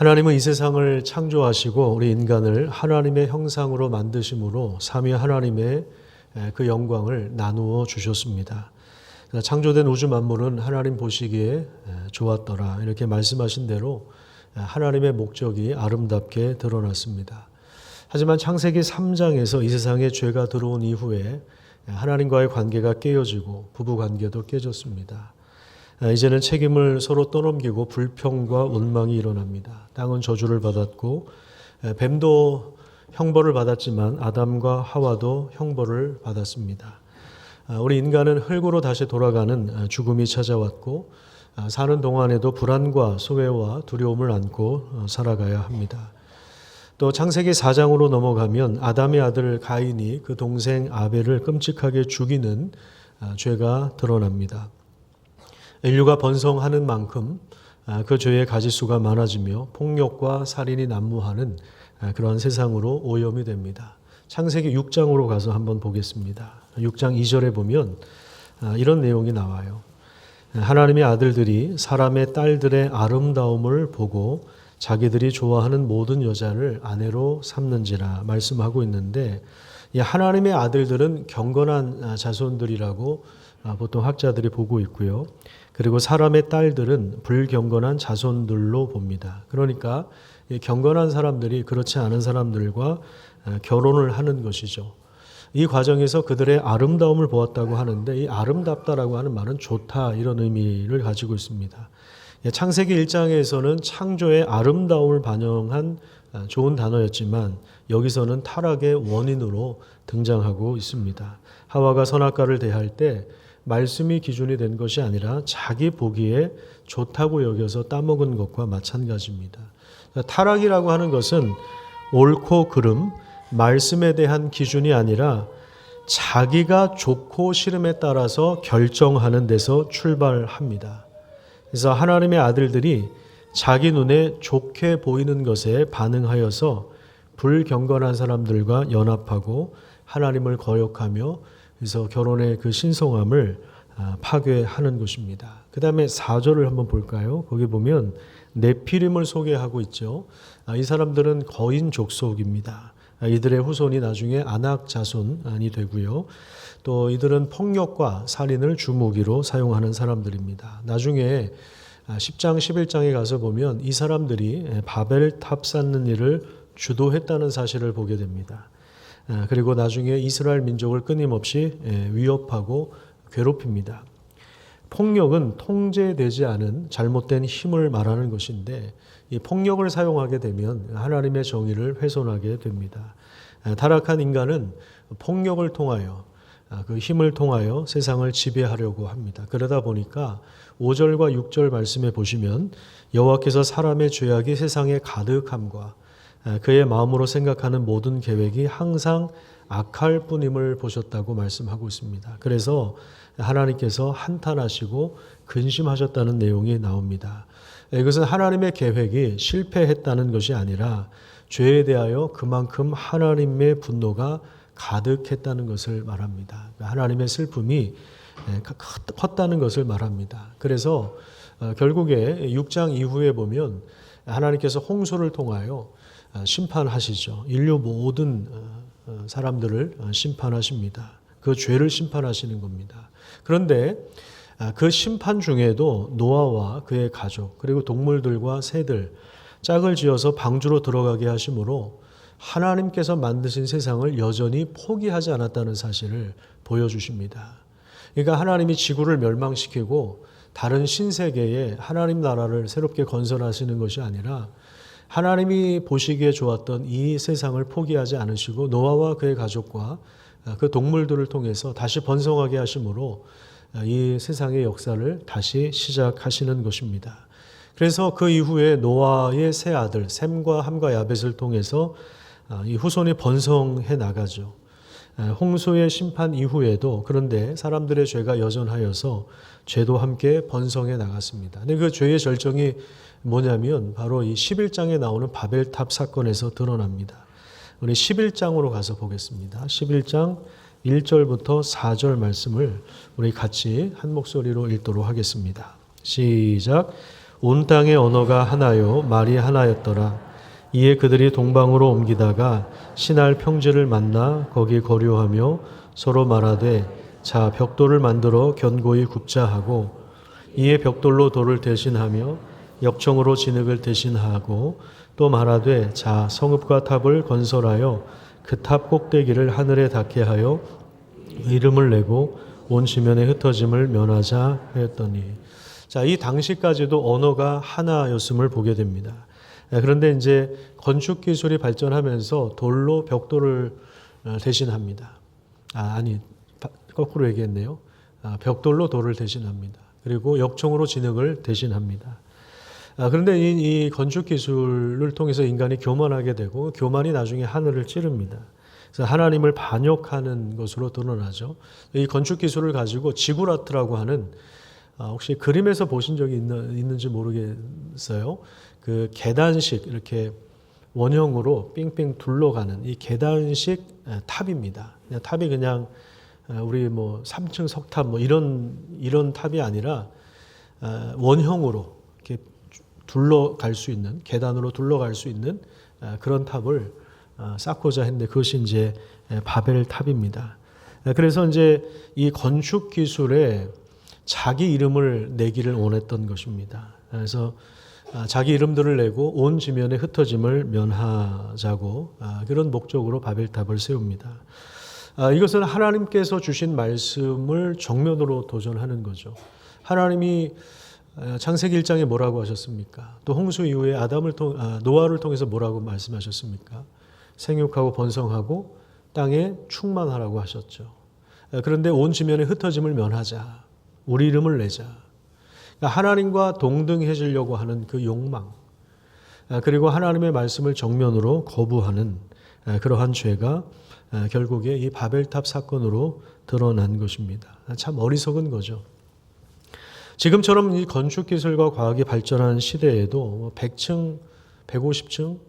하나님은 이 세상을 창조하시고 우리 인간을 하나님의 형상으로 만드심으로 삼위 하나님의 그 영광을 나누어 주셨습니다. 창조된 우주 만물은 하나님 보시기에 좋았더라 이렇게 말씀하신 대로 하나님의 목적이 아름답게 드러났습니다. 하지만 창세기 3장에서 이 세상에 죄가 들어온 이후에 하나님과의 관계가 깨어지고 부부 관계도 깨졌습니다. 이제는 책임을 서로 떠넘기고 불평과 원망이 일어납니다. 땅은 저주를 받았고 뱀도 형벌을 받았지만 아담과 하와도 형벌을 받았습니다. 우리 인간은 흙으로 다시 돌아가는 죽음이 찾아왔고 사는 동안에도 불안과 소외와 두려움을 안고 살아가야 합니다. 또 창세기 4장으로 넘어가면 아담의 아들 가인이 그 동생 아벨을 끔찍하게 죽이는 죄가 드러납니다. 인류가 번성하는 만큼 그 죄의 가지수가 많아지며 폭력과 살인이 난무하는 그러한 세상으로 오염이 됩니다. 창세기 6장으로 가서 한번 보겠습니다. 6장 2절에 보면 이런 내용이 나와요. 하나님의 아들들이 사람의 딸들의 아름다움을 보고 자기들이 좋아하는 모든 여자를 아내로 삼는지라 말씀하고 있는데, 이 하나님의 아들들은 경건한 자손들이라고 보통 학자들이 보고 있고요. 그리고 사람의 딸들은 불경건한 자손들로 봅니다. 그러니까 경건한 사람들이 그렇지 않은 사람들과 결혼을 하는 것이죠. 이 과정에서 그들의 아름다움을 보았다고 하는데, 이 아름답다라고 하는 말은 좋다 이런 의미를 가지고 있습니다. 창세기 1장에서는 창조의 아름다움을 반영한 좋은 단어였지만 여기서는 타락의 원인으로 등장하고 있습니다. 하와가 선악과를 대할 때 말씀이 기준이 된 것이 아니라 자기 보기에 좋다고 여겨서 따먹은 것과 마찬가지입니다. 타락이라고 하는 것은 옳고 그름, 말씀에 대한 기준이 아니라 자기가 좋고 싫음에 따라서 결정하는 데서 출발합니다. 그래서 하나님의 아들들이 자기 눈에 좋게 보이는 것에 반응하여서 불경건한 사람들과 연합하고 하나님을 거역하며 그래서 결혼의 그 신성함을 파괴하는 것입니다. 그 다음에 4절을 한번 볼까요? 거기 보면 네피림을 소개하고 있죠. 이 사람들은 거인 족속입니다. 이들의 후손이 나중에 아낙 자손이 되고요. 또 이들은 폭력과 살인을 주무기로 사용하는 사람들입니다. 나중에 10장 11장에 가서 보면 이 사람들이 바벨탑 쌓는 일을 주도했다는 사실을 보게 됩니다. 그리고 나중에 이스라엘 민족을 끊임없이 위협하고 괴롭힙니다. 폭력은 통제되지 않은 잘못된 힘을 말하는 것인데, 이 폭력을 사용하게 되면 하나님의 정의를 훼손하게 됩니다. 타락한 인간은 폭력을 통하여 그 힘을 통하여 세상을 지배하려고 합니다. 그러다 보니까 5절과 6절 말씀에 보시면 여호와께서 사람의 죄악이 세상에 가득함과 그의 마음으로 생각하는 모든 계획이 항상 악할 뿐임을 보셨다고 말씀하고 있습니다. 그래서 하나님께서 한탄하시고 근심하셨다는 내용이 나옵니다. 이것은 하나님의 계획이 실패했다는 것이 아니라 죄에 대하여 그만큼 하나님의 분노가 가득했다는 것을 말합니다. 하나님의 슬픔이 컸다는 것을 말합니다. 그래서 결국에 6장 이후에 보면 하나님께서 홍수를 통하여 심판하시죠. 인류 모든 사람들을 심판하십니다. 그 죄를 심판하시는 겁니다. 그런데 그 심판 중에도 노아와 그의 가족 그리고 동물들과 새들 짝을 지어서 방주로 들어가게 하심으로 하나님께서 만드신 세상을 여전히 포기하지 않았다는 사실을 보여주십니다. 그러니까 하나님이 지구를 멸망시키고 다른 신세계에 하나님 나라를 새롭게 건설하시는 것이 아니라 하나님이 보시기에 좋았던 이 세상을 포기하지 않으시고 노아와 그의 가족과 그 동물들을 통해서 다시 번성하게 하심으로 이 세상의 역사를 다시 시작하시는 것입니다. 그래서 그 이후에 노아의 세 아들 셈과 함과 야벳을 통해서 이 후손이 번성해 나가죠. 홍수의 심판 이후에도 그런데 사람들의 죄가 여전하여서 죄도 함께 번성해 나갔습니다. 근데 그 죄의 절정이 뭐냐면 바로 이 11장에 나오는 바벨탑 사건에서 드러납니다. 우리 11장으로 가서 보겠습니다. 11장 1절부터 4절 말씀을 우리 같이 한 목소리로 읽도록 하겠습니다. 시작. 온 땅의 언어가 하나요 말이 하나였더라. 이에 그들이 동방으로 옮기다가 신할 평지를 만나 거기 거류하며 서로 말하되 자 벽돌을 만들어 견고히 굽자 하고 이에 벽돌로 돌을 대신하며 역청으로 진흙을 대신하고 또 말하되 자 성읍과 탑을 건설하여 그 탑 꼭대기를 하늘에 닿게 하여 이름을 내고 온 지면에 흩어짐을 면하자 하였더니 자, 이 당시까지도 언어가 하나였음을 보게 됩니다. 그런데 이제 건축 기술이 발전하면서 돌로 벽돌을 대신합니다. 거꾸로 얘기했네요. 벽돌로 돌을 대신합니다. 그리고 역청으로 진흙을 대신합니다. 그런데 이 건축 기술을 통해서 인간이 교만하게 되고 교만이 나중에 하늘을 찌릅니다. 그래서 하나님을 반역하는 것으로 드러나죠. 이 건축 기술을 가지고 지구라트라고 하는 혹시 그림에서 보신 적이 있는지 모르겠어요. 그 계단식 이렇게 원형으로 삥삥 둘러가는 이 계단식 탑입니다. 탑이 그냥 우리 뭐 3층 석탑 뭐 이런 탑이 아니라 원형으로 이렇게 둘러갈 수 있는 계단으로 둘러갈 수 있는 그런 탑을 쌓고자 했는데 그것이 이제 바벨 탑입니다. 그래서 이제 이 건축 기술에 자기 이름을 내기를 원했던 것입니다. 그래서 자기 이름들을 내고 온 지면에 흩어짐을 면하자고 그런 목적으로 바벨탑을 세웁니다. 이것은 하나님께서 주신 말씀을 정면으로 도전하는 거죠. 하나님이 창세기 1장에 뭐라고 하셨습니까? 또 홍수 이후에 노아를 통해서 뭐라고 말씀하셨습니까? 생육하고 번성하고 땅에 충만하라고 하셨죠. 그런데 온 지면에 흩어짐을 면하자. 우리 이름을 내자. 하나님과 동등해지려고 하는 그 욕망, 그리고 하나님의 말씀을 정면으로 거부하는 그러한 죄가 결국에 이 바벨탑 사건으로 드러난 것입니다. 참 어리석은 거죠. 지금처럼 이 건축 기술과 과학이 발전한 시대에도 100층, 150층,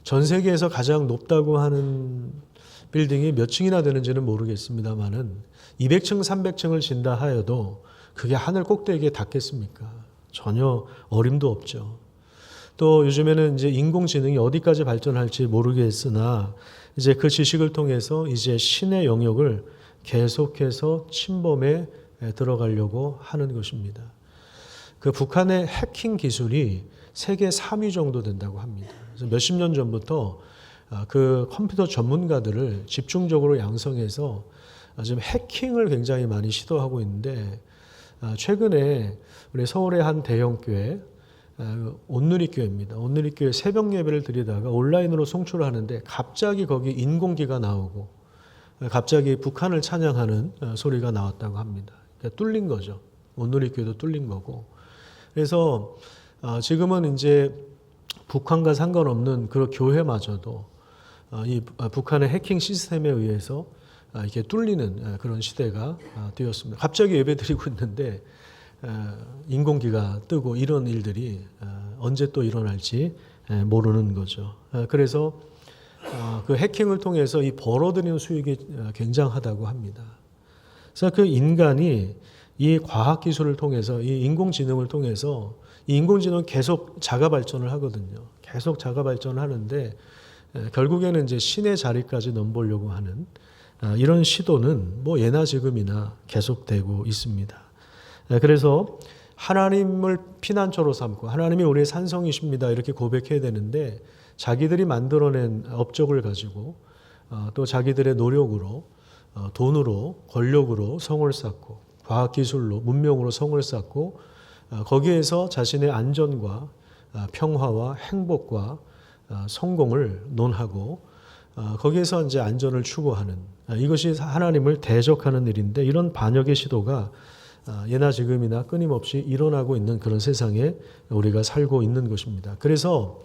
전 세계에서 가장 높다고 하는 빌딩이 몇 층이나 되는지는 모르겠습니다만은 200층, 300층을 진다 하여도 그게 하늘 꼭대기에 닿겠습니까? 전혀 어림도 없죠. 또 요즘에는 이제 인공지능이 어디까지 발전할지 모르겠으나 이제 그 지식을 통해서 이제 신의 영역을 계속해서 침범해 들어가려고 하는 것입니다. 그 북한의 해킹 기술이 세계 3위 정도 된다고 합니다. 그래서 몇십 년 전부터 그 컴퓨터 전문가들을 집중적으로 양성해서 지금 해킹을 굉장히 많이 시도하고 있는데 최근에 우리 서울의 한 대형교회 온누리교회입니다. 온누리교회 새벽 예배를 드리다가 온라인으로 송출을 하는데 갑자기 거기 인공기가 나오고 갑자기 북한을 찬양하는 소리가 나왔다고 합니다. 그러니까 뚫린 거죠. 온누리교회도 뚫린 거고. 그래서 지금은 이제 북한과 상관없는 그런 교회마저도 이 북한의 해킹 시스템에 의해서 이렇게 뚫리는 그런 시대가 되었습니다. 갑자기 예배드리고 있는데 인공기가 뜨고 이런 일들이 언제 또 일어날지 모르는 거죠. 그래서 그 해킹을 통해서 이 벌어들이는 수익이 굉장하다고 합니다. 그래서 그 인간이 이 과학기술을 통해서 이 인공지능을 통해서 이 인공지능은 계속 자가 발전을 하거든요. 계속 자가 발전을 하는데 결국에는 이제 신의 자리까지 넘보려고 하는 이런 시도는 뭐 예나 지금이나 계속되고 있습니다. 그래서 하나님을 피난처로 삼고 하나님이 우리의 산성이십니다 이렇게 고백해야 되는데 자기들이 만들어낸 업적을 가지고 또 자기들의 노력으로 돈으로 권력으로 성을 쌓고 과학기술로 문명으로 성을 쌓고 거기에서 자신의 안전과 평화와 행복과 성공을 논하고 거기에서 이제 안전을 추구하는 이것이 하나님을 대적하는 일인데 이런 반역의 시도가 예나 지금이나 끊임없이 일어나고 있는 그런 세상에 우리가 살고 있는 것입니다. 그래서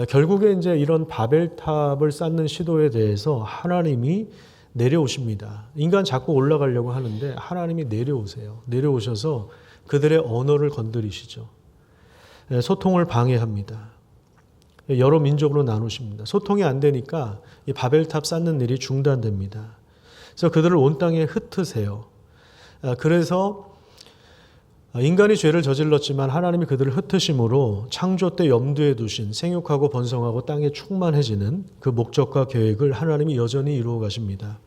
결국에 이제 이런 바벨탑을 쌓는 시도에 대해서 하나님이 내려오십니다. 인간 자꾸 올라가려고 하는데 하나님이 내려오세요. 내려오셔서 그들의 언어를 건드리시죠. 소통을 방해합니다. 여러 민족으로 나누십니다. 소통이 안 되니까 이 바벨탑 쌓는 일이 중단됩니다. 그래서 그들을 온 땅에 흩으세요. 그래서 인간이 죄를 저질렀지만 하나님이 그들을 흩으심으로 창조 때 염두에 두신 생육하고 번성하고 땅에 충만해지는 그 목적과 계획을 하나님이 여전히 이루어 가십니다.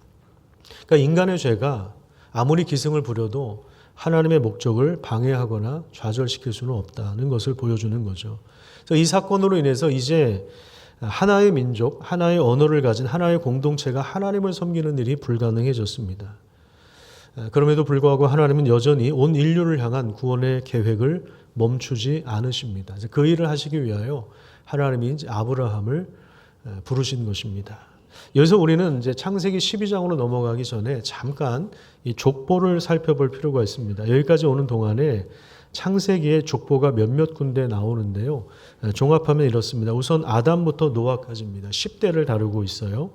그러니까 인간의 죄가 아무리 기승을 부려도 하나님의 목적을 방해하거나 좌절시킬 수는 없다는 것을 보여주는 거죠. 그래서 이 사건으로 인해서 이제 하나의 민족, 하나의 언어를 가진 하나의 공동체가 하나님을 섬기는 일이 불가능해졌습니다. 그럼에도 불구하고 하나님은 여전히 온 인류를 향한 구원의 계획을 멈추지 않으십니다. 그 일을 하시기 위하여 하나님이 이제 아브라함을 부르신 것입니다. 여기서 우리는 이제 창세기 12장으로 넘어가기 전에 잠깐 이 족보를 살펴볼 필요가 있습니다. 여기까지 오는 동안에 창세기의 족보가 몇몇 군데 나오는데요. 종합하면 이렇습니다. 우선 아담부터 노아까지입니다. 10대를 다루고 있어요.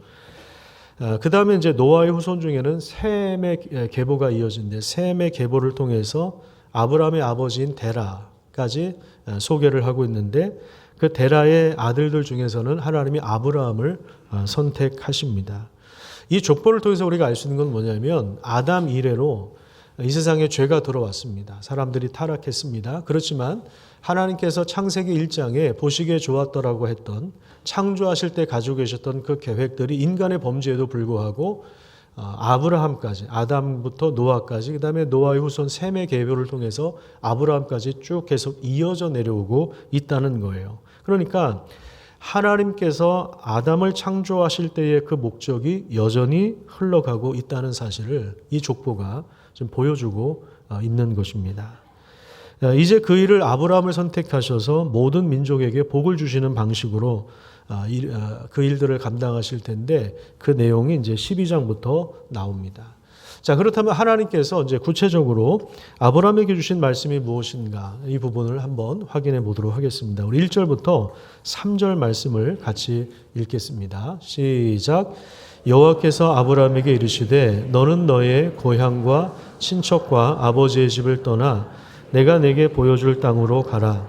그 다음에 이제 노아의 후손 중에는 셈의 계보가 이어진데 셈의 계보를 통해서 아브라함의 아버지인 데라까지 소개를 하고 있는데 그 데라의 아들들 중에서는 하나님이 아브라함을 선택하십니다. 이 족보를 통해서 우리가 알 수 있는 건 뭐냐면 아담 이래로 이 세상에 죄가 들어왔습니다. 사람들이 타락했습니다. 그렇지만 하나님께서 창세기 1장에 보시기에 좋았더라고 했던 창조하실 때 가지고 계셨던 그 계획들이 인간의 범죄에도 불구하고 아브라함까지, 아담부터 노아까지, 그 다음에 노아의 후손 셈의 계보를 통해서 아브라함까지 쭉 계속 이어져 내려오고 있다는 거예요. 그러니까 하나님께서 아담을 창조하실 때의 그 목적이 여전히 흘러가고 있다는 사실을 이 족보가 좀 보여주고 있는 것입니다. 이제 그 일을 아브라함을 선택하셔서 모든 민족에게 복을 주시는 방식으로 그 일들을 감당하실 텐데 그 내용이 이제 12장부터 나옵니다. 자, 그렇다면 하나님께서 이제 구체적으로 아브라함에게 주신 말씀이 무엇인가 이 부분을 한번 확인해 보도록 하겠습니다. 우리 1절부터 3절 말씀을 같이 읽겠습니다. 시작. 여호와께서 아브라함에게 이르시되 너는 너의 고향과 친척과 아버지의 집을 떠나 내가 내게 보여줄 땅으로 가라.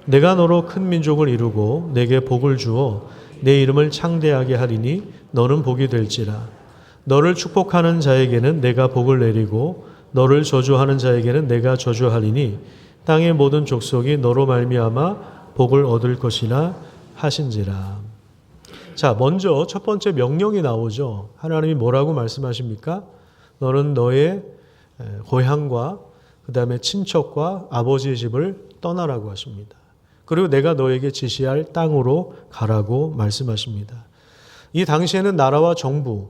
내가 너로 큰 민족을 이루고 내게 복을 주어 내 이름을 창대하게 하리니 너는 복이 될지라. 너를 축복하는 자에게는 내가 복을 내리고 너를 저주하는 자에게는 내가 저주하리니 땅의 모든 족속이 너로 말미암아 복을 얻을 것이라 하신지라. 자, 먼저 첫 번째 명령이 나오죠. 하나님이 뭐라고 말씀하십니까? 너는 너의 고향과 그 다음에 친척과 아버지의 집을 떠나라고 하십니다. 그리고 내가 너에게 지시할 땅으로 가라고 말씀하십니다. 이 당시에는 나라와 정부,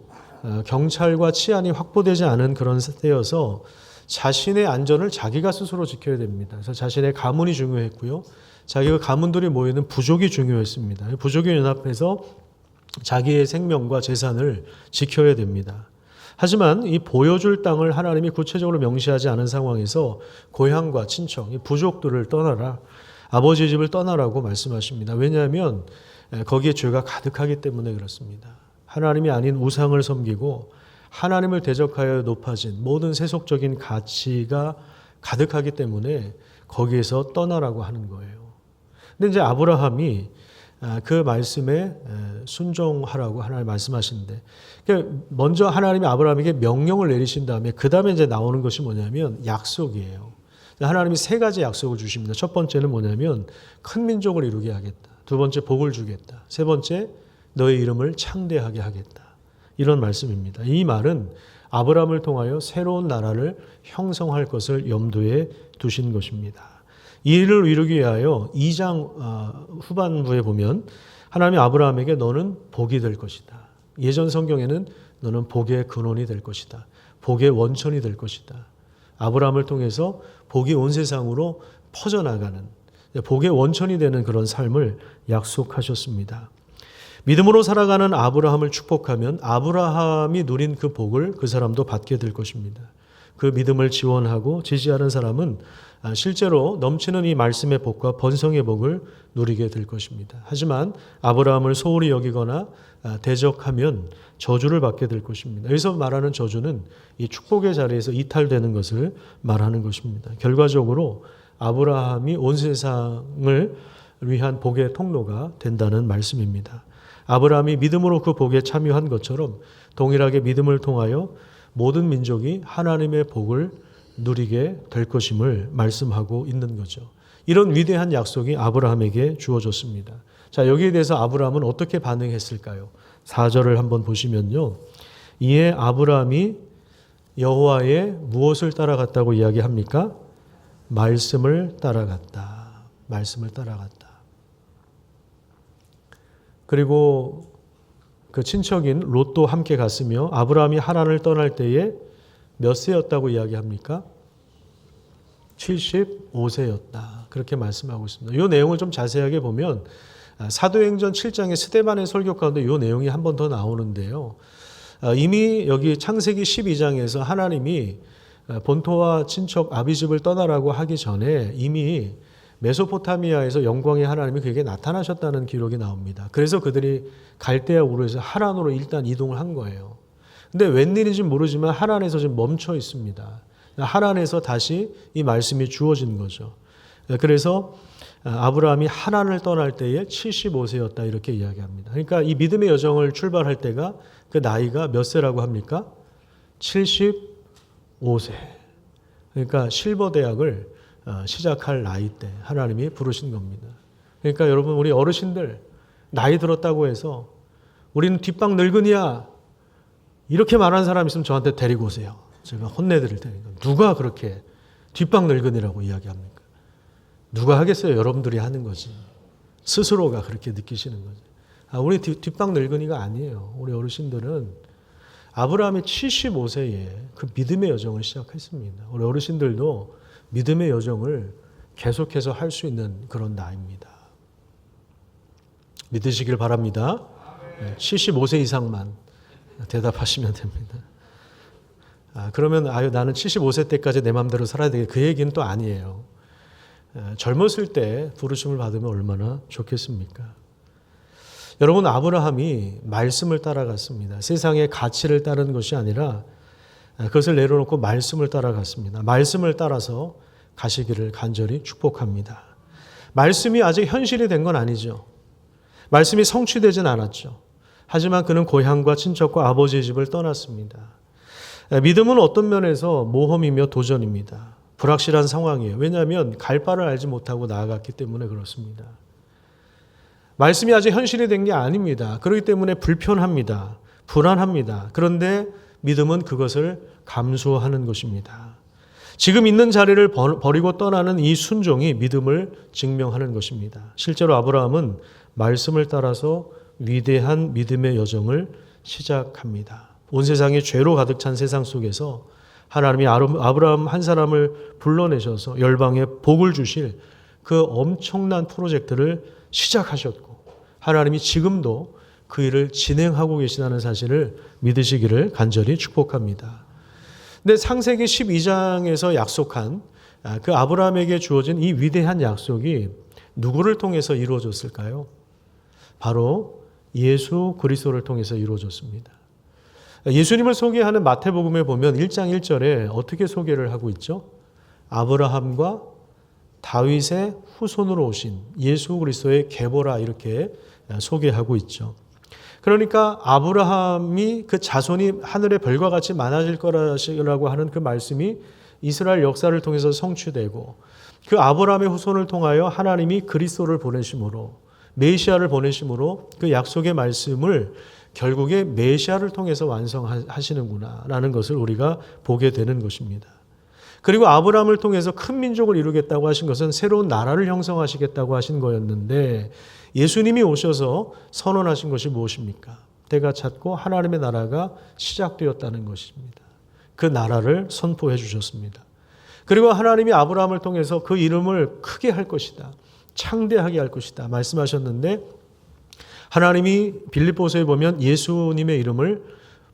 경찰과 치안이 확보되지 않은 그런 때여서 자신의 안전을 자기가 스스로 지켜야 됩니다. 그래서 자신의 가문이 중요했고요. 자기가 가문들이 모이는 부족이 중요했습니다. 부족이 연합해서 자기의 생명과 재산을 지켜야 됩니다. 하지만 이 보여줄 땅을 하나님이 구체적으로 명시하지 않은 상황에서 고향과 친척, 이 부족들을 떠나라, 아버지의 집을 떠나라고 말씀하십니다. 왜냐하면 거기에 죄가 가득하기 때문에 그렇습니다. 하나님이 아닌 우상을 섬기고 하나님을 대적하여 높아진 모든 세속적인 가치가 가득하기 때문에 거기에서 떠나라고 하는 거예요. 근데 이제 아브라함이 그 말씀에 순종하라고 하나님 말씀하시는데, 먼저 하나님이 아브라함에게 명령을 내리신 다음에 그 다음에 이제 나오는 것이 뭐냐면 약속이에요. 하나님이 세 가지 약속을 주십니다. 첫 번째는 뭐냐면 큰 민족을 이루게 하겠다. 두 번째 복을 주겠다. 세 번째 너의 이름을 창대하게 하겠다. 이런 말씀입니다. 이 말은 아브라함을 통하여 새로운 나라를 형성할 것을 염두에 두신 것입니다. 이 일을 이루기 위하여 2장 후반부에 보면 하나님이 아브라함에게 너는 복이 될 것이다. 예전 성경에는 너는 복의 근원이 될 것이다. 복의 원천이 될 것이다. 아브라함을 통해서 복이 온 세상으로 퍼져나가는 복의 원천이 되는 그런 삶을 약속하셨습니다. 믿음으로 살아가는 아브라함을 축복하면 아브라함이 누린 그 복을 그 사람도 받게 될 것입니다. 그 믿음을 지원하고 지지하는 사람은 실제로 넘치는 이 말씀의 복과 번성의 복을 누리게 될 것입니다. 하지만 아브라함을 소홀히 여기거나 대적하면 저주를 받게 될 것입니다. 여기서 말하는 저주는 이 축복의 자리에서 이탈되는 것을 말하는 것입니다. 결과적으로 아브라함이 온 세상을 위한 복의 통로가 된다는 말씀입니다. 아브라함이 믿음으로 그 복에 참여한 것처럼 동일하게 믿음을 통하여 모든 민족이 하나님의 복을 누리게 될 것임을 말씀하고 있는 거죠. 이런 위대한 약속이 아브라함에게 주어졌습니다. 자, 여기에 대해서 아브라함은 어떻게 반응했을까요? 4절을 한번 보시면요. 이에 아브라함이 여호와의 무엇을 따라갔다고 이야기합니까? 말씀을 따라갔다. 말씀을 따라갔다. 그리고 그 친척인 롯도 함께 갔으며 아브라함이 하란을 떠날 때에 몇 세였다고 이야기합니까? 75세였다. 그렇게 말씀하고 있습니다. 이 내용을 좀 자세하게 보면 사도행전 7장의 스데반의 설교 가운데 이 내용이 한 번 더 나오는데요. 이미 여기 창세기 12장에서 하나님이 본토와 친척 아비집을 떠나라고 하기 전에 이미 메소포타미아에서 영광의 하나님이 그에게 나타나셨다는 기록이 나옵니다. 그래서 그들이 갈대아 우르에서 하란으로 일단 이동을 한 거예요. 근데 웬일인지 모르지만 하란에서 지금 멈춰 있습니다. 하란에서 다시 이 말씀이 주어진 거죠. 그래서 아브라함이 하란을 떠날 때에 75세였다 이렇게 이야기합니다. 그러니까 이 믿음의 여정을 출발할 때가 그 나이가 몇 세라고 합니까? 75세. 그러니까 실버 대학을 시작할 나이 때 하나님이 부르신 겁니다. 그러니까 여러분 우리 어르신들 나이 들었다고 해서 우리는 뒷방 늙은이야 이렇게 말하는 사람 있으면 저한테 데리고 오세요. 제가 혼내드릴 테니까. 누가 그렇게 뒷방 늙은이라고 이야기합니까? 누가 하겠어요? 여러분들이 하는 거지. 스스로가 그렇게 느끼시는 거지. 우리 뒷방 늙은이가 아니에요. 우리 어르신들은 아브라함이 75세에 그 믿음의 여정을 시작했습니다. 우리 어르신들도 믿음의 여정을 계속해서 할 수 있는 그런 나이입니다. 믿으시길 바랍니다. 75세 이상만 대답하시면 됩니다. 그러면 나는 75세 때까지 내 마음대로 살아야 되겠다. 그 얘기는 또 아니에요. 젊었을 때 부르심을 받으면 얼마나 좋겠습니까? 여러분 아브라함이 말씀을 따라갔습니다. 세상의 가치를 따른 것이 아니라 그것을 내려놓고 말씀을 따라갔습니다. 말씀을 따라서 가시기를 간절히 축복합니다. 말씀이 아직 현실이 된 건 아니죠. 말씀이 성취되진 않았죠. 하지만 그는 고향과 친척과 아버지의 집을 떠났습니다. 믿음은 어떤 면에서 모험이며 도전입니다. 불확실한 상황이에요. 왜냐하면 갈 바를 알지 못하고 나아갔기 때문에 그렇습니다. 말씀이 아직 현실이 된 게 아닙니다. 그렇기 때문에 불편합니다. 불안합니다. 그런데 믿음은 그것을 감수하는 것입니다. 지금 있는 자리를 버리고 떠나는 이 순종이 믿음을 증명하는 것입니다. 실제로 아브라함은 말씀을 따라서 위대한 믿음의 여정을 시작합니다. 온 세상이 죄로 가득 찬 세상 속에서 하나님이 아브라함 한 사람을 불러내셔서 열방에 복을 주실 그 엄청난 프로젝트를 시작하셨고 하나님이 지금도 그 일을 진행하고 계시다는 사실을 믿으시기를 간절히 축복합니다. 근데 창세기 12장에서 약속한 그 아브라함에게 주어진 이 위대한 약속이 누구를 통해서 이루어졌을까요? 바로 예수 그리스도를 통해서 이루어졌습니다. 예수님을 소개하는 마태복음에 보면 1장 1절에 어떻게 소개를 하고 있죠? 아브라함과 다윗의 후손으로 오신 예수 그리스도의 계보라 이렇게 소개하고 있죠. 그러니까 아브라함이 그 자손이 하늘의 별과 같이 많아질 거라고 하는 그 말씀이 이스라엘 역사를 통해서 성취되고 그 아브라함의 후손을 통하여 하나님이 그리스도를 보내심으로 메시아를 보내심으로 그 약속의 말씀을 결국에 메시아를 통해서 완성하시는구나라는 것을 우리가 보게 되는 것입니다. 그리고 아브라함을 통해서 큰 민족을 이루겠다고 하신 것은 새로운 나라를 형성하시겠다고 하신 거였는데 예수님이 오셔서 선언하신 것이 무엇입니까? 때가 찼고 하나님의 나라가 시작되었다는 것입니다. 그 나라를 선포해 주셨습니다. 그리고 하나님이 아브라함을 통해서 그 이름을 크게 할 것이다. 창대하게 할 것이다. 말씀하셨는데 하나님이 빌립보서에 보면 예수님의 이름을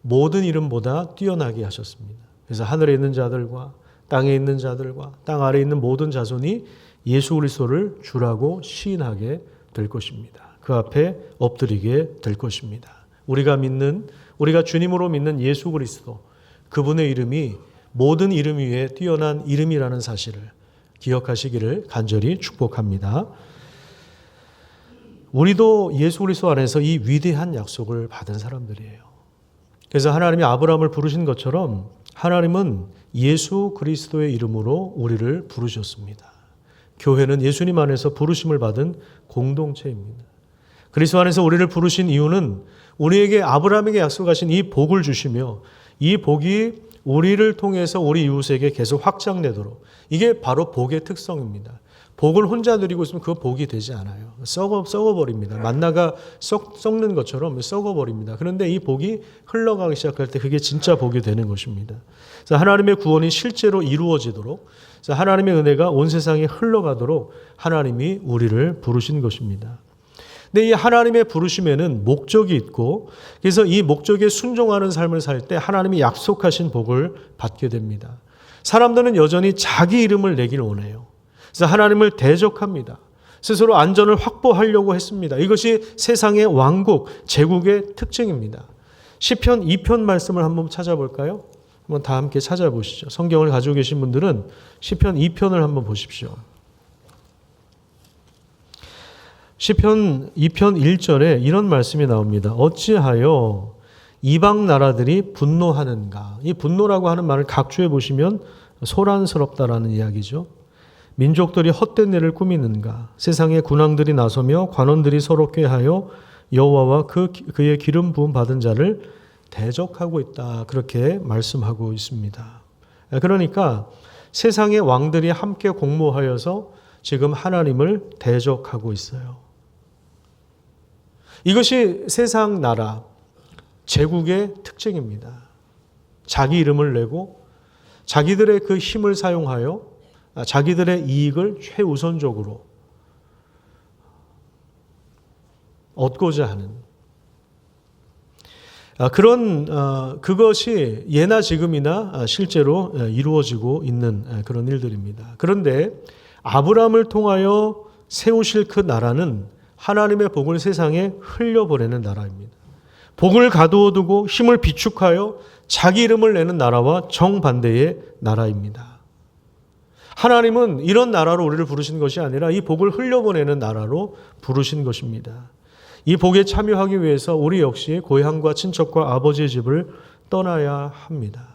모든 이름보다 뛰어나게 하셨습니다. 그래서 하늘에 있는 자들과 땅에 있는 자들과 땅 아래에 있는 모든 자손이 예수 그리스도를 주라고 시인하게 될 것입니다. 그 앞에 엎드리게 될 것입니다. 우리가 주님으로 믿는 예수 그리스도 그분의 이름이 모든 이름 위에 뛰어난 이름이라는 사실을 기억하시기를 간절히 축복합니다. 우리도 예수 그리스도 안에서 이 위대한 약속을 받은 사람들이에요. 그래서 하나님이 아브라함을 부르신 것처럼 하나님은 예수 그리스도의 이름으로 우리를 부르셨습니다. 교회는 예수님 안에서 부르심을 받은 공동체입니다. 그리스도 안에서 우리를 부르신 이유는 우리에게 아브라함에게 약속하신 이 복을 주시며 이 복이 우리를 통해서 우리 이웃에게 계속 확장되도록, 이게 바로 복의 특성입니다. 복을 혼자 누리고 있으면 그 복이 되지 않아요. 썩어버립니다. 만나가 썩는 것처럼 썩어버립니다. 그런데 이 복이 흘러가기 시작할 때 그게 진짜 복이 되는 것입니다. 그래서 하나님의 구원이 실제로 이루어지도록, 그래서 하나님의 은혜가 온 세상에 흘러가도록 하나님이 우리를 부르신 것입니다. 근데 이 하나님의 부르심에는 목적이 있고, 그래서 이 목적에 순종하는 삶을 살 때 하나님이 약속하신 복을 받게 됩니다. 사람들은 여전히 자기 이름을 내길 원해요. 그래서 하나님을 대적합니다. 스스로 안전을 확보하려고 했습니다. 이것이 세상의 왕국, 제국의 특징입니다. 시편 2편 말씀을 한번 찾아볼까요? 한번 다 함께 찾아보시죠. 성경을 가지고 계신 분들은 시편 2편을 한번 보십시오. 시편 2편 1절에 이런 말씀이 나옵니다. 어찌하여 이방 나라들이 분노하는가. 이 분노라고 하는 말을 각주해 보시면 소란스럽다라는 이야기죠. 민족들이 헛된 일을 꾸미는가. 세상의 군왕들이 나서며 관원들이 서로 꾀하여 여호와와 그의 기름 부음 받은 자를 대적하고 있다. 그렇게 말씀하고 있습니다. 그러니까 세상의 왕들이 함께 공모하여서 지금 하나님을 대적하고 있어요. 이것이 세상 나라, 제국의 특징입니다. 자기 이름을 내고 자기들의 그 힘을 사용하여 자기들의 이익을 최우선적으로 얻고자 하는 그것이 예나 지금이나 실제로 이루어지고 있는 그런 일들입니다. 그런데 아브라함을 통하여 세우실 그 나라는 하나님의 복을 세상에 흘려보내는 나라입니다. 복을 가두어 두고 힘을 비축하여 자기 이름을 내는 나라와 정반대의 나라입니다. 하나님은 이런 나라로 우리를 부르신 것이 아니라 이 복을 흘려보내는 나라로 부르신 것입니다. 이 복에 참여하기 위해서 우리 역시 고향과 친척과 아버지의 집을 떠나야 합니다.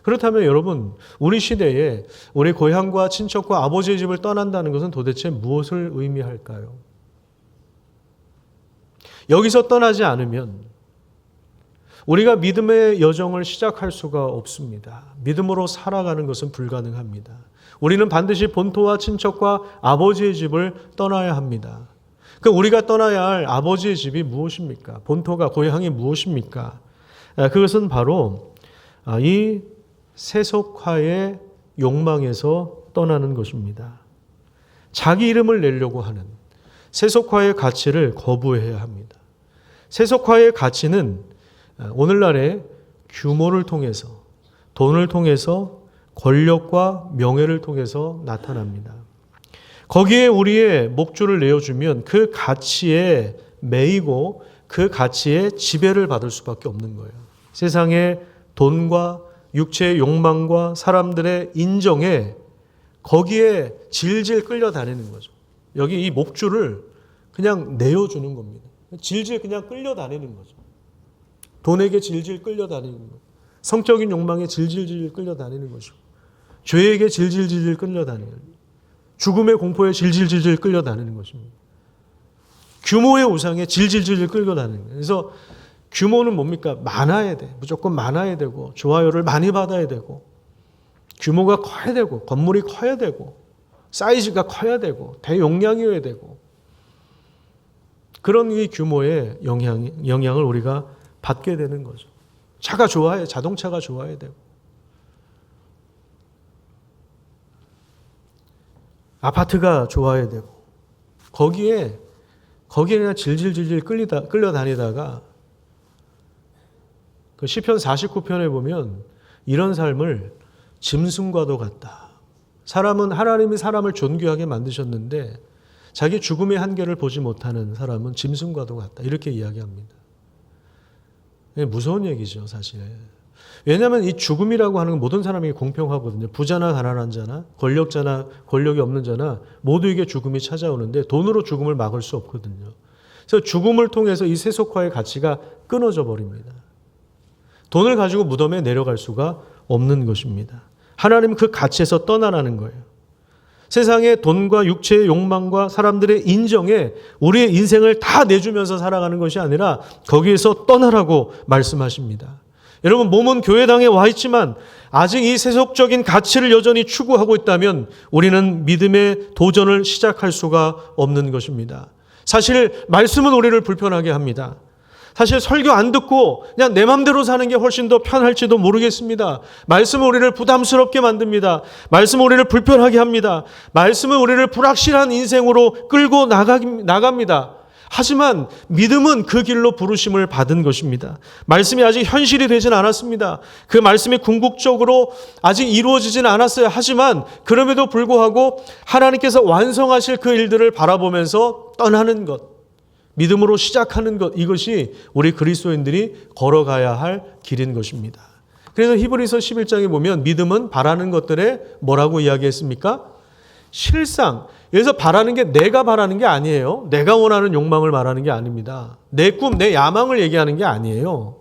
그렇다면 여러분, 우리 시대에 우리 고향과 친척과 아버지의 집을 떠난다는 것은 도대체 무엇을 의미할까요? 여기서 떠나지 않으면 우리가 믿음의 여정을 시작할 수가 없습니다. 믿음으로 살아가는 것은 불가능합니다. 우리는 반드시 본토와 친척과 아버지의 집을 떠나야 합니다. 우리가 떠나야 할 아버지의 집이 무엇입니까? 본토가, 고향이 무엇입니까? 그것은 바로 이 세속화의 욕망에서 떠나는 것입니다. 자기 이름을 내려고 하는 세속화의 가치를 거부해야 합니다. 세속화의 가치는 오늘날의 규모를 통해서, 돈을 통해서, 권력과 명예를 통해서 나타납니다. 거기에 우리의 목줄을 내어주면 그 가치에 매이고 그 가치에 지배를 받을 수밖에 없는 거예요. 세상의 돈과 육체의 욕망과 사람들의 인정에 거기에 질질 끌려다니는 거죠. 여기 이 목줄을 그냥 내어주는 겁니다. 질질 그냥 끌려다니는 거죠. 돈에게 질질 끌려다니는 것, 성적인 욕망에 질질 끌려다니는 것이고, 죄에게 질질 끌려다니는 것, 죽음의 공포에 질질 끌려다니는 것입니다. 규모의 우상에 질질 끌려다니는 거예요. 그래서 규모는 뭡니까? 많아야 돼. 무조건 많아야 되고, 좋아요를 많이 받아야 되고, 규모가 커야 되고, 건물이 커야 되고, 사이즈가 커야 되고, 대용량이어야 되고, 그런 이 규모의 영향을 우리가 받게 되는 거죠. 차가 좋아야, 자동차가 좋아야 되고, 아파트가 좋아야 되고, 거기에 그냥 질질 끌려다니다가 그 시편 49편에 보면 이런 삶을 짐승과도 같다. 하나님이 사람을 존귀하게 만드셨는데 자기 죽음의 한계를 보지 못하는 사람은 짐승과도 같다. 이렇게 이야기합니다. 무서운 얘기죠, 사실. 왜냐하면 이 죽음이라고 하는 건 모든 사람에게 공평하거든요. 부자나 가난한 자나 권력자나 권력이 없는 자나 모두에게 죽음이 찾아오는데 돈으로 죽음을 막을 수 없거든요. 그래서 죽음을 통해서 이 세속화의 가치가 끊어져 버립니다. 돈을 가지고 무덤에 내려갈 수가 없는 것입니다. 하나님은 그 가치에서 떠나라는 거예요. 세상의 돈과 육체의 욕망과 사람들의 인정에 우리의 인생을 다 내주면서 살아가는 것이 아니라 거기에서 떠나라고 말씀하십니다. 여러분, 몸은 교회당에 와 있지만 아직 이 세속적인 가치를 여전히 추구하고 있다면 우리는 믿음의 도전을 시작할 수가 없는 것입니다. 사실 말씀은 우리를 불편하게 합니다. 사실 설교 안 듣고 그냥 내 맘대로 사는 게 훨씬 더 편할지도 모르겠습니다. 말씀은 우리를 부담스럽게 만듭니다. 말씀은 우리를 불편하게 합니다. 말씀은 우리를 불확실한 인생으로 끌고 나갑니다. 하지만 믿음은 그 길로 부르심을 받은 것입니다. 말씀이 아직 현실이 되진 않았습니다. 그 말씀이 궁극적으로 아직 이루어지진 않았어요. 하지만 그럼에도 불구하고 하나님께서 완성하실 그 일들을 바라보면서 떠나는 것, 믿음으로 시작하는 것, 이것이 우리 그리스도인들이 걸어가야 할 길인 것입니다. 그래서 히브리서 11장에 보면 믿음은 바라는 것들에 뭐라고 이야기했습니까? 실상. 여기서 바라는 게 내가 바라는 게 아니에요. 내가 원하는 욕망을 말하는 게 아닙니다. 내 꿈, 내 야망을 얘기하는 게 아니에요.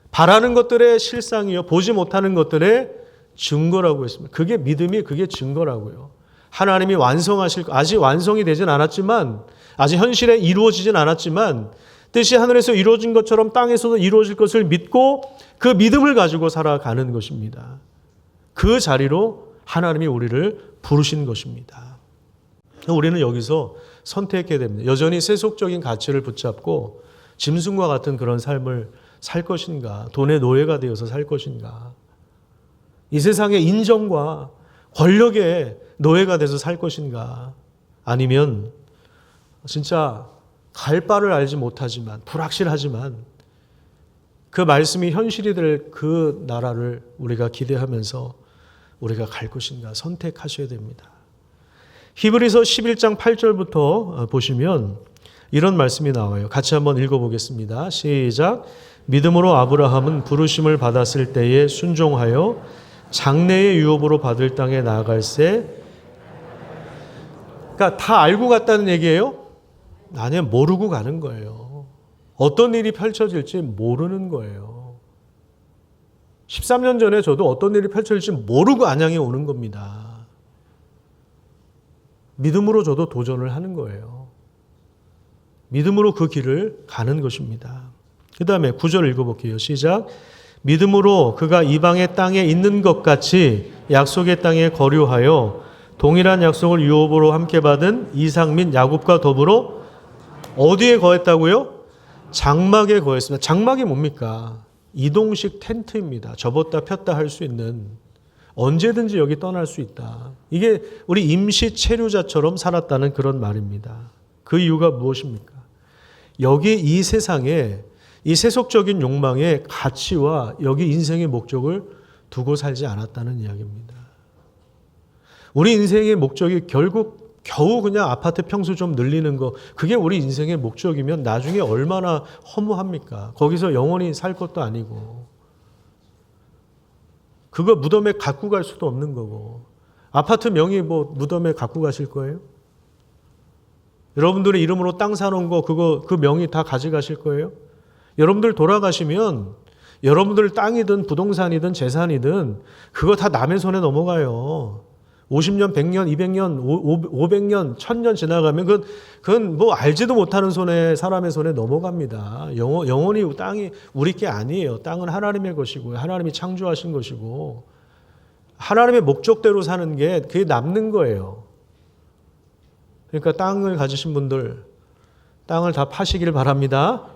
바라는 것들의 실상이요, 보지 못하는 것들의 증거라고 했습니다. 그게 믿음이, 그게 증거라고요. 하나님이 완성하실, 아직 완성이 되진 않았지만, 아직 현실에 이루어지진 않았지만 뜻이 하늘에서 이루어진 것처럼 땅에서도 이루어질 것을 믿고 그 믿음을 가지고 살아가는 것입니다. 그 자리로 하나님이 우리를 부르신 것입니다. 우리는 여기서 선택해야 됩니다. 여전히 세속적인 가치를 붙잡고 짐승과 같은 그런 삶을 살 것인가, 돈의 노예가 되어서 살 것인가, 이 세상의 인정과 권력의 노예가 돼서 살 것인가, 아니면 진짜 갈 바를 알지 못하지만 불확실하지만 그 말씀이 현실이 될 그 나라를 우리가 기대하면서 우리가 갈 것인가 선택하셔야 됩니다. 히브리서 11장 8절부터 보시면 이런 말씀이 나와요. 같이 한번 읽어보겠습니다. 시작. 믿음으로 아브라함은 부르심을 받았을 때에 순종하여 장래의 유업으로 받을 땅에 나아갈새. 그러니까 다 알고 갔다는 얘기예요? 아니요, 모르고 가는 거예요. 어떤 일이 펼쳐질지 모르는 거예요. 13년 전에 저도 어떤 일이 펼쳐질지 모르고 안양에 오는 겁니다. 믿음으로 저도 도전을 하는 거예요. 믿음으로 그 길을 가는 것입니다. 그 다음에 9절 읽어볼게요. 시작. 믿음으로 그가 이방의 땅에 있는 것 같이 약속의 땅에 거류하여 동일한 약속을 유업으로 함께 받은 이삭 및 야곱과 더불어 어디에 거했다고요? 장막에 거했습니다. 장막이 뭡니까? 이동식 텐트입니다. 접었다 폈다 할 수 있는, 언제든지 여기 떠날 수 있다. 이게 우리 임시 체류자처럼 살았다는 그런 말입니다. 그 이유가 무엇입니까? 여기 이 세상에 이 세속적인 욕망의 가치와 여기 인생의 목적을 두고 살지 않았다는 이야기입니다. 우리 인생의 목적이 결국 겨우 그냥 아파트 평수 좀 늘리는 거, 그게 우리 인생의 목적이면 나중에 얼마나 허무합니까? 거기서 영원히 살 것도 아니고, 그거 무덤에 갖고 갈 수도 없는 거고, 아파트 명의 뭐 무덤에 갖고 가실 거예요? 여러분들의 이름으로 땅 사놓은 거, 그 명의 다 가져가실 거예요? 여러분들 돌아가시면 여러분들 땅이든 부동산이든 재산이든 그거 다 남의 손에 넘어가요. 50년, 100년, 200년, 500년, 1000년 지나가면 그건 뭐 알지도 못하는 손에, 사람의 손에 넘어갑니다. 영원히 땅이 우리 게 아니에요. 땅은 하나님의 것이고 하나님이 창조하신 것이고 하나님의 목적대로 사는 게 그게 남는 거예요. 그러니까 땅을 가지신 분들 땅을 다 파시길 바랍니다.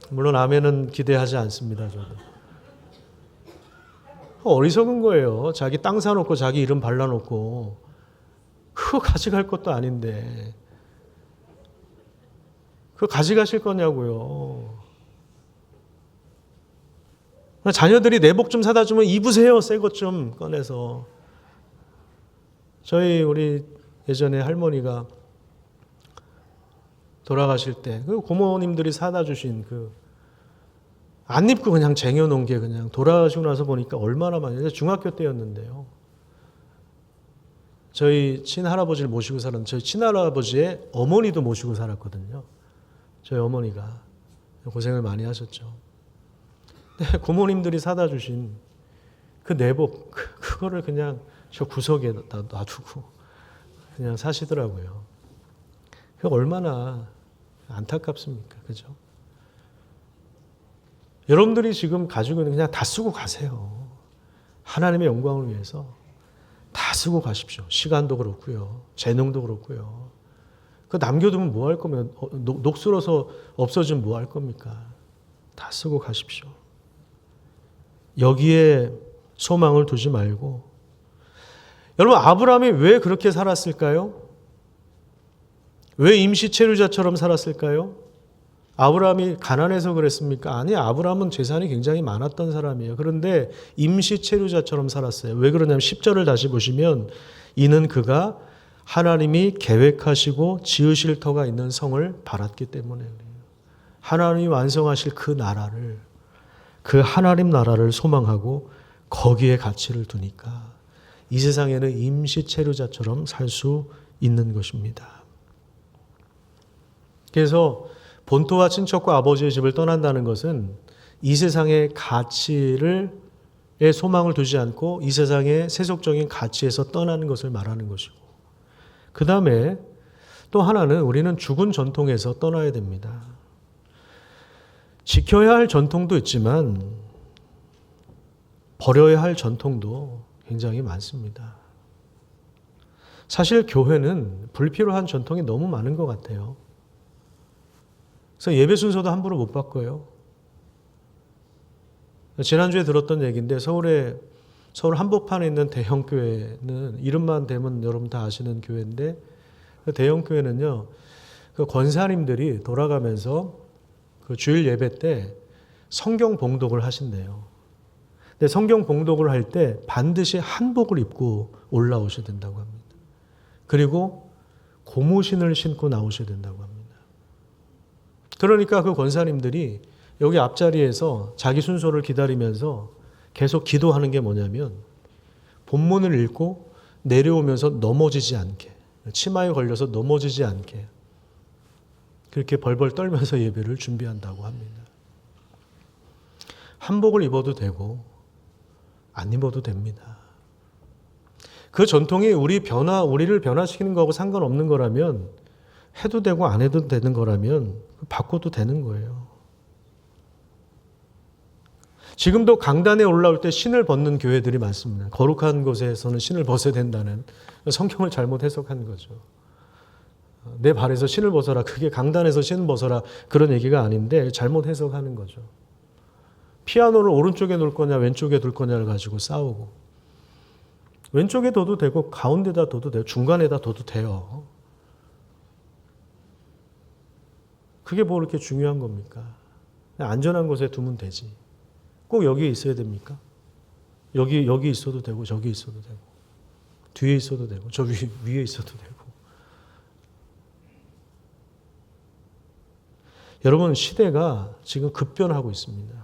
물론 아멘은 기대하지 않습니다. 저도. 어리석은 거예요. 자기 땅 사놓고 자기 이름 발라놓고 그거 가져갈 것도 아닌데 그거 가져가실 거냐고요. 자녀들이 내복 좀 사다 주면 입으세요. 새 것 좀 꺼내서. 우리 예전에 할머니가 돌아가실 때 그 고모님들이 사다 주신 안 입고 그냥 쟁여놓은 게 그냥 돌아가시고 나서 보니까 얼마나 많이, 중학교 때였는데요. 저희 친할아버지를 모시고 살았는데 저희 친할아버지의 어머니도 모시고 살았거든요. 저희 어머니가 고생을 많이 하셨죠. 고모님들이 사다 주신 그 내복, 그거를 그냥 저 구석에 놔두고 그냥 사시더라고요. 그 얼마나 안타깝습니까? 그죠? 여러분들이 지금 가지고 있는 그냥 다 쓰고 가세요. 하나님의 영광을 위해서 다 쓰고 가십시오. 시간도 그렇고요. 재능도 그렇고요. 그 남겨두면 뭐 할 거면 녹슬어서 없어지면 뭐 할 겁니까? 다 쓰고 가십시오. 여기에 소망을 두지 말고. 여러분, 아브라함이 왜 그렇게 살았을까요? 왜 임시체류자처럼 살았을까요? 아브라함이 가난해서 그랬습니까? 아니, 아브라함은 재산이 굉장히 많았던 사람이에요. 그런데 임시체류자처럼 살았어요. 왜 그러냐면 10절을 다시 보시면 이는 그가 하나님이 계획하시고 지으실 터가 있는 성을 바랐기 때문에 하나님이 완성하실 그 나라를, 그 하나님 나라를 소망하고 거기에 가치를 두니까 이 세상에는 임시체류자처럼 살 수 있는 것입니다. 그래서 본토와 친척과 아버지의 집을 떠난다는 것은 이 세상의 가치를 소망을 두지 않고 이 세상의 세속적인 가치에서 떠나는 것을 말하는 것이고, 그 다음에 또 하나는 우리는 죽은 전통에서 떠나야 됩니다. 지켜야 할 전통도 있지만 버려야 할 전통도 굉장히 많습니다. 사실 교회는 불필요한 전통이 너무 많은 것 같아요. 그래서 예배 순서도 함부로 못 바꿔요. 지난주에 들었던 얘기인데 서울 한복판에 있는 대형 교회는 이름만 대면 여러분 다 아시는 교회인데, 그 대형 교회는요, 그 권사님들이 돌아가면서 그 주일 예배 때 성경 봉독을 하신대요. 근데 성경 봉독을 할 때 반드시 한복을 입고 올라오셔야 된다고 합니다. 그리고 고무신을 신고 나오셔야 된다고 합니다. 그러니까 그 권사님들이 여기 앞자리에서 자기 순서를 기다리면서 계속 기도하는 게 뭐냐면 본문을 읽고 내려오면서 넘어지지 않게, 치마에 걸려서 넘어지지 않게 그렇게 벌벌 떨면서 예배를 준비한다고 합니다. 한복을 입어도 되고 안 입어도 됩니다. 그 전통이 우리를 변화시키는 거하고 상관없는 거라면, 해도 되고 안 해도 되는 거라면 바꿔도 되는 거예요. 지금도 강단에 올라올 때 신을 벗는 교회들이 많습니다. 거룩한 곳에서는 신을 벗어야 된다는, 성경을 잘못 해석한 거죠. 내 발에서 신을 벗어라, 그게 강단에서 신을 벗어라 그런 얘기가 아닌데 잘못 해석하는 거죠. 피아노를 오른쪽에 놓을 거냐 왼쪽에 둘 거냐를 가지고 싸우고, 왼쪽에 둬도 되고 가운데다 둬도 돼요. 중간에다 둬도 돼요. 그게 뭐 이렇게 중요한 겁니까? 그냥 안전한 곳에 두면 되지. 꼭 여기에 있어야 됩니까? 여기 있어도 되고 저기 있어도 되고 뒤에 있어도 되고 저 위에 있어도 되고. 여러분, 시대가 지금 급변하고 있습니다.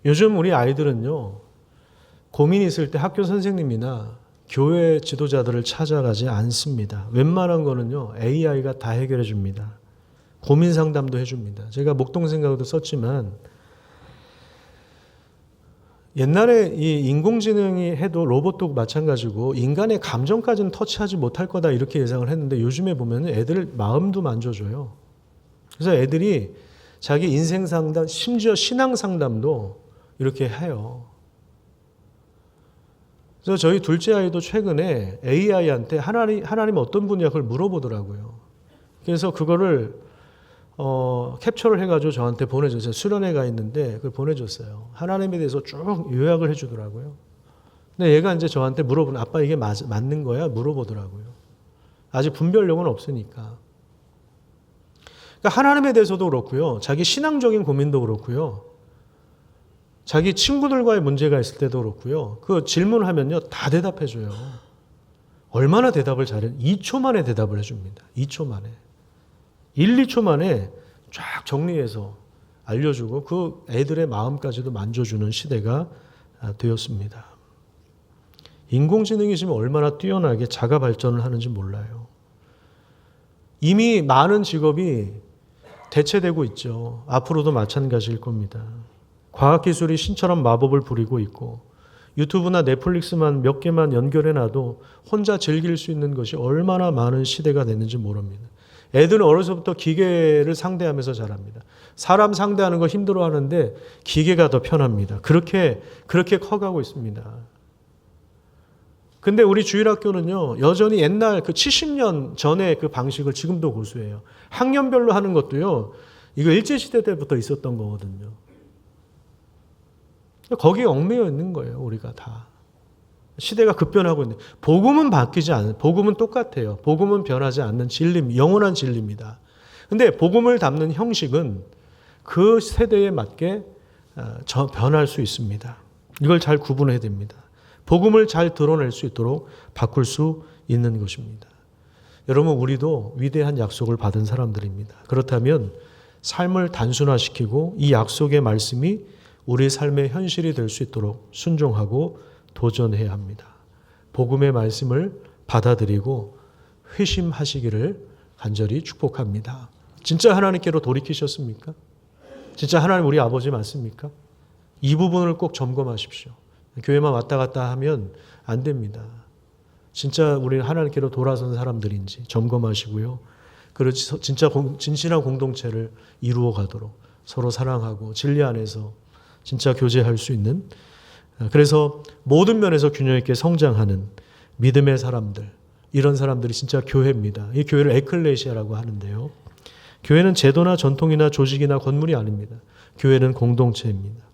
요즘 우리 아이들은요, 고민이 있을 때 학교 선생님이나 교회 지도자들을 찾아가지 않습니다. 웬만한 거는요, AI가 다 해결해 줍니다. 고민 상담도 해줍니다. 제가 목동생각도 썼지만, 옛날에 이 인공지능이 해도 로봇도 마찬가지고 인간의 감정까지는 터치하지 못할 거다 이렇게 예상을 했는데, 요즘에 보면 애들 마음도 만져줘요. 그래서 애들이 자기 인생 상담, 심지어 신앙 상담도 이렇게 해요. 그래서 저희 둘째 아이도 최근에 AI한테 하나님 어떤 분이야 그걸 물어보더라고요. 그래서 그거를 캡처를 해가지고 저한테 보내줬어요. 수련회 가 있는데 그걸 보내줬어요. 하나님에 대해서 쭉 요약을 해주더라고요. 근데 얘가 이제 저한테 물어보는, 아빠 이게 맞는 거야? 물어보더라고요. 아직 분별력은 없으니까. 그러니까 하나님에 대해서도 그렇고요. 자기 신앙적인 고민도 그렇고요. 자기 친구들과의 문제가 있을 때도 그렇고요. 그 질문하면요, 다 대답해줘요. 얼마나 대답을 잘해? 2초 만에 대답을 해줍니다. 2초 만에. 1, 2초 만에 쫙 정리해서 알려주고 그 애들의 마음까지도 만져주는 시대가 되었습니다. 인공지능이 지금 얼마나 뛰어나게 자가 발전을 하는지 몰라요. 이미 많은 직업이 대체되고 있죠. 앞으로도 마찬가지일 겁니다. 과학기술이 신처럼 마법을 부리고 있고 유튜브나 넷플릭스만 몇 개만 연결해놔도 혼자 즐길 수 있는 것이 얼마나 많은 시대가 됐는지 모릅니다. 애들은 어려서부터 기계를 상대하면서 자랍니다. 사람 상대하는 거 힘들어하는데 기계가 더 편합니다. 그렇게 커가고 있습니다. 근데 우리 주일학교는요, 여전히 옛날 그 70년 전의 그 방식을 지금도 고수해요. 학년별로 하는 것도요, 이거 일제시대 때부터 있었던 거거든요. 거기에 얽매여 있는 거예요, 우리가 다. 시대가 급변하고 있는데, 복음은 바뀌지 않아요. 복음은 똑같아요. 복음은 변하지 않는 진리, 영원한 진리입니다. 근데 복음을 담는 형식은 그 세대에 맞게 변할 수 있습니다. 이걸 잘 구분해야 됩니다. 복음을 잘 드러낼 수 있도록 바꿀 수 있는 것입니다. 여러분, 우리도 위대한 약속을 받은 사람들입니다. 그렇다면 삶을 단순화시키고 이 약속의 말씀이 우리 삶의 현실이 될 수 있도록 순종하고 도전해야 합니다. 복음의 말씀을 받아들이고 회심하시기를 간절히 축복합니다. 진짜 하나님께로 돌이키셨습니까? 진짜 하나님 우리 아버지 맞습니까? 이 부분을 꼭 점검하십시오. 교회만 왔다 갔다 하면 안 됩니다. 진짜 우리는 하나님께로 돌아선 사람들인지 점검하시고요. 그렇지 진짜 진실한 공동체를 이루어 가도록 서로 사랑하고 진리 안에서 진짜 교제할 수 있는, 그래서 모든 면에서 균형 있게 성장하는 믿음의 사람들, 이런 사람들이 진짜 교회입니다. 이 교회를 에클레시아라고 하는데요. 교회는 제도나 전통이나 조직이나 건물이 아닙니다. 교회는 공동체입니다.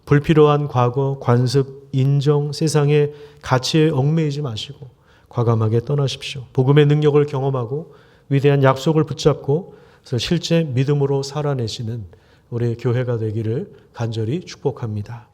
불필요한 과거, 관습, 인정, 세상의 가치에 얽매이지 마시고 과감하게 떠나십시오. 복음의 능력을 경험하고 위대한 약속을 붙잡고 그래서 실제 믿음으로 살아내시는 우리 교회가 되기를 간절히 축복합니다.